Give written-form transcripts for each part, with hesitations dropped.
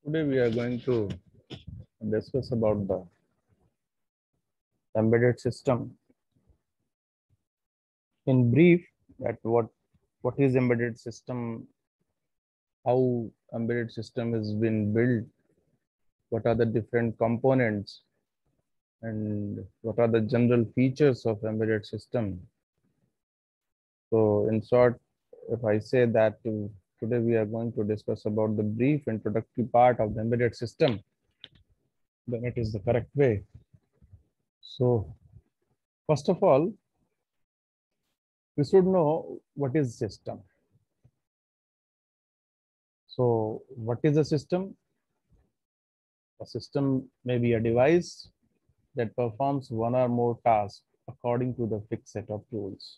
Today we are going to discuss about the embedded system. In brief, that what is embedded system, how embedded system has been built, what are the different components, and what are the general features of embedded system. So in short, if I say that today we are going to discuss about the brief introductory part of the embedded system, then it is the correct way. So first of all, we should know what is system. So what is a system? A system may be a device that performs one or more tasks according to the fixed set of rules.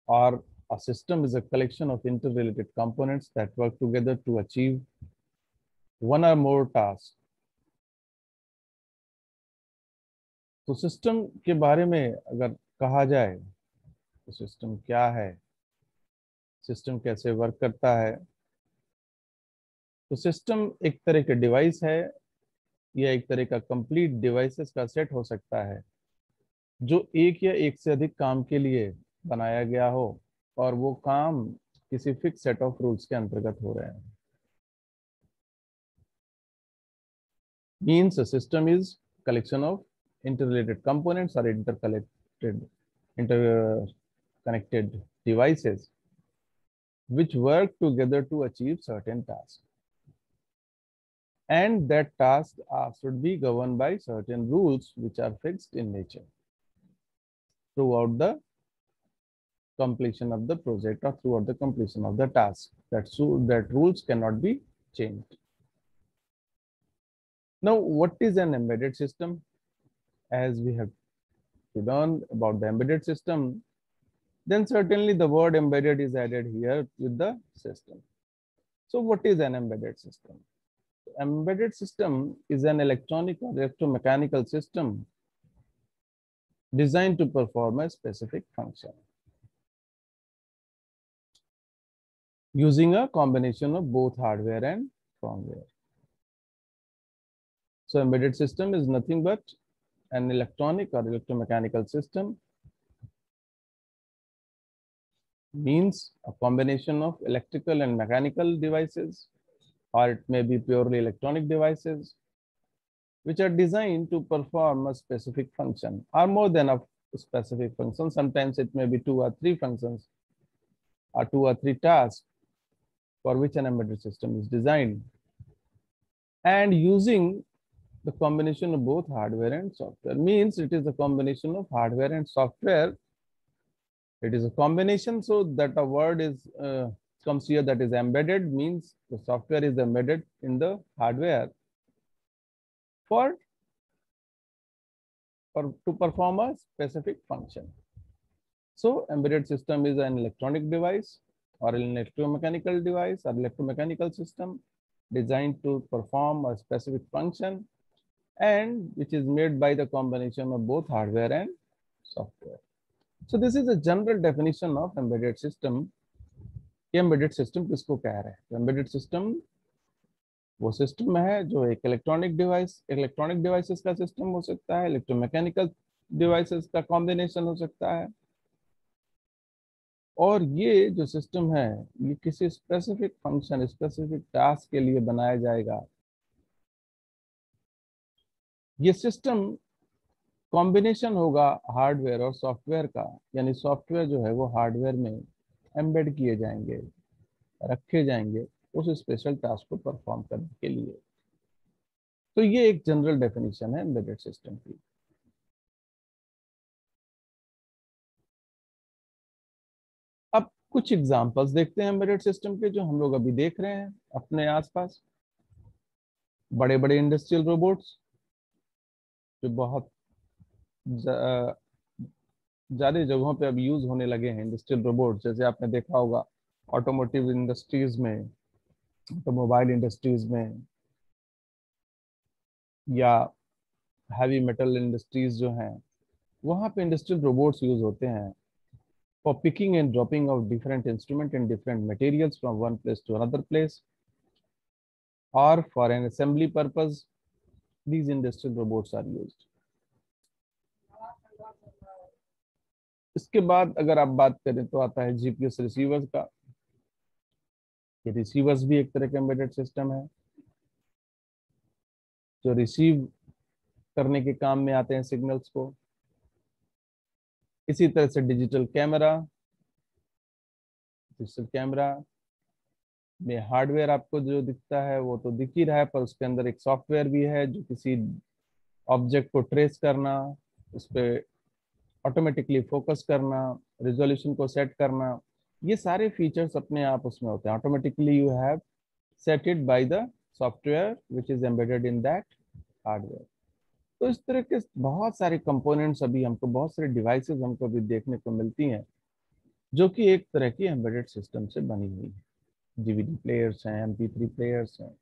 Or a system is a collection of interrelated components that work together to achieve one or more tasks. तो system के बारे में अगर कहा जाए तो system क्या है, सिस्टम कैसे वर्क करता है, तो सिस्टम एक तरह के डिवाइस है या एक तरह का कंप्लीट डिवाइसेस का सेट हो सकता है जो एक या एक से अधिक काम के लिए बनाया गया हो और वो काम किसी फिक्स सेट ऑफ रूल्स के अंतर्गत हो रहे हैं. Means a system is collection of interrelated components or interconnected devices which work together to achieve certain tasks, and that tasks should be governed by certain rules which are fixed in nature throughout the completion of the project or throughout the completion of the task. That rules cannot be changed. Now, what is an embedded system? As we have to learn about the embedded system, then certainly the word embedded is added here with the system. So what is an embedded system? Embedded system is an electronic or electromechanical system designed to perform a specific function using a combination of both hardware and firmware. So embedded system is nothing but an electronic or electromechanical system, means a combination of electrical and mechanical devices, or it may be purely electronic devices, which are designed to perform a specific function or more than a specific function. Sometimes it may be 2 or 3 functions or 2 or 3 tasks for which an embedded system is designed, and using the combination of both hardware and software. Means it is a combination of hardware and software. It is a combination, so that a word is comes here, that is embedded, means the software is embedded in the hardware to perform a specific function. So embedded system is an electronic device or an electromechanical device or electromechanical system designed to perform a specific function and which is made by the combination of both hardware and software. So this is a general definition of embedded system. Embedded system किसको कह रहे हैं? Embedded system वो system है जो एक electronic devices का system हो सकता है, इलेक्ट्रोमैकेनिकल डिवाइसेस का कॉम्बिनेशन हो सकता है, और ये जो सिस्टम है ये किसी स्पेसिफिक फंक्शन, स्पेसिफिक टास्क के लिए बनाया जाएगा. ये सिस्टम कॉम्बिनेशन होगा हार्डवेयर और सॉफ्टवेयर का, यानी सॉफ्टवेयर जो है वो हार्डवेयर में एम्बेड किए जाएंगे, रखे जाएंगे उस स्पेशल टास्क को परफॉर्म करने के लिए. तो ये एक जनरल डेफिनेशन है एम्बेडेड सिस्टम की. अब कुछ एग्जांपल्स देखते हैं एम्बेडेड सिस्टम के जो हम लोग अभी देख रहे हैं अपने आसपास. बड़े बड़े इंडस्ट्रियल रोबोट्स जो बहुत ज्यादा जगहों पे अब यूज होने लगे हैं. इंडस्ट्रियल रोबोट जैसे आपने देखा होगा ऑटोमोटिव इंडस्ट्रीज में, ऑटोमोबाइल इंडस्ट्रीज में, या हैवी मेटल इंडस्ट्रीज जो हैं वहां पे इंडस्ट्रियल रोबोट्स यूज होते हैं. for picking and dropping of different instrument and different materials from one place to another place, or for an assembly purpose, these industrial robots are used. इसके बाद अगर आप बात करें तो आता है जीपीएस रिसीवर्स का। ये रिसीवर्स भी एक तरह का एम्बेडेड सिस्टम है जो रिसीव करने के काम में आते हैं सिग्नल्स को। इसी तरह से डिजिटल कैमरा में हार्डवेयर आपको जो दिखता है वो तो दिख ही रहा है, पर उसके अंदर एक सॉफ्टवेयर भी है जो किसी ऑब्जेक्ट को ट्रेस करना, उस पर ऑटोमेटिकली फोकस करना, रिजोल्यूशन को सेट करना, ये सारे फीचर्स अपने आप उसमें होते हैं। Automatically you have set it by the software which is embedded in that hardware. तो इस तरह के बहुत सारे कंपोनेंट्स अभी हमको, बहुत सारे डिवाइसेस हमको अभी देखने को मिलती हैं जो कि एक तरह की एम्बेडेड सिस्टम से बनी हुई है। डीवीडी प्लेयर्स हैं, MP3 प्लेयर्स हैं,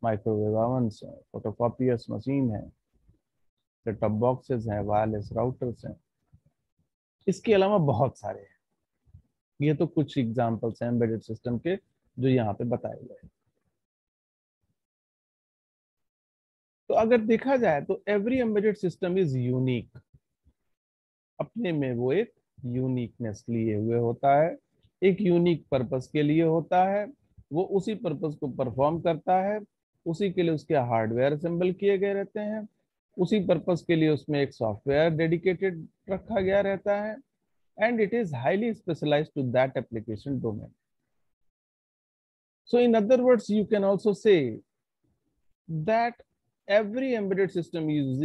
माइक्रोवेव ओवन्स हैं, फोटोकॉपियर्स मशीन है, सेट टॉप बॉक्सेस हैं, वायरलेस राउटर्स हैं। इसके अलावा बहुत सारे हैं। ये तो कुछ एग्जांपल्स हैं एम्बेडेड सिस्टम के जो यहाँ पे बताए गए। तो अगर देखा जाए तो every embedded system is unique. अपने में वो एक यूनिकनेस लिए हुए होता है, एक यूनिक पर्पस के लिए होता है। वो उसी पर्पस को परफॉर्म करता है, उसी के लिए उसके हार्डवेयर असेंबल किए गए रहते हैं, उसी पर्पस के लिए उसमें एक सॉफ्टवेयर डेडिकेटेड रखा गया रहता है, and it is highly specialized to that application domain. So in other words, you can also say that every embedded system is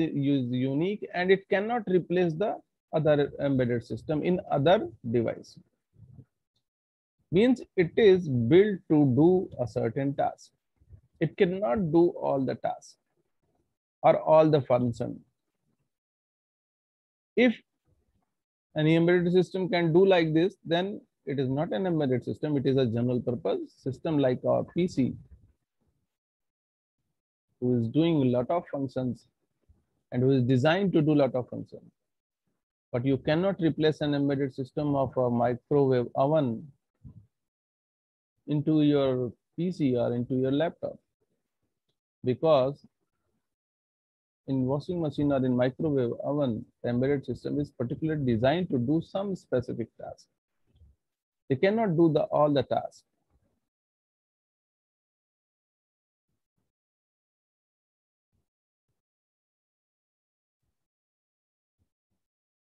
unique and it cannot replace the other embedded system in other device. Means it is built to do a certain task. It cannot do all the tasks or all the function. If any embedded system can do like this, then it is not an embedded system, it is a general purpose system like our PC, who is doing a lot of functions and who is designed to do a lot of functions. But you cannot replace an embedded system of a microwave oven into your PC or into your laptop, because in washing machine or in microwave oven, the embedded system is particularly designed to do some specific task. They cannot do all the tasks.